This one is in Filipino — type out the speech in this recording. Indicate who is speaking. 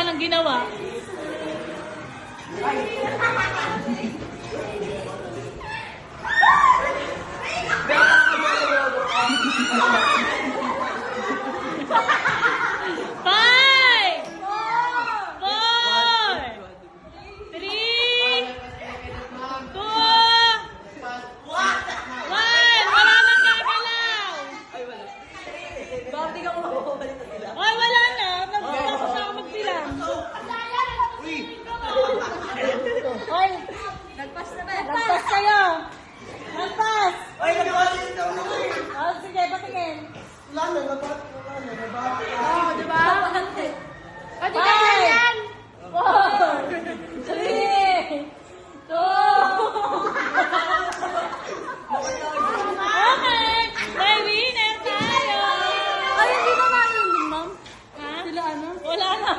Speaker 1: ng ginawa. Five! Four! Three! Two! One! Wala nang gagalaw!
Speaker 2: Bakit ka mo
Speaker 1: Ay, wala na. Tapos na ako magbilang. Ay,
Speaker 2: Nagpas na ba?
Speaker 1: lagpas kayo. Lagpas.
Speaker 2: Ay, nagpasin daw na.
Speaker 1: Oh, sige, patingin.
Speaker 2: Wala na, nabati.
Speaker 1: Oh, diba?
Speaker 2: O, di
Speaker 1: Five,
Speaker 2: yan.
Speaker 1: 4, 3, 2, okay. May winner tayo.
Speaker 2: Ay, hindi na nga yun, ma'am.
Speaker 1: Ha?
Speaker 2: Sila ano?
Speaker 1: Wala na.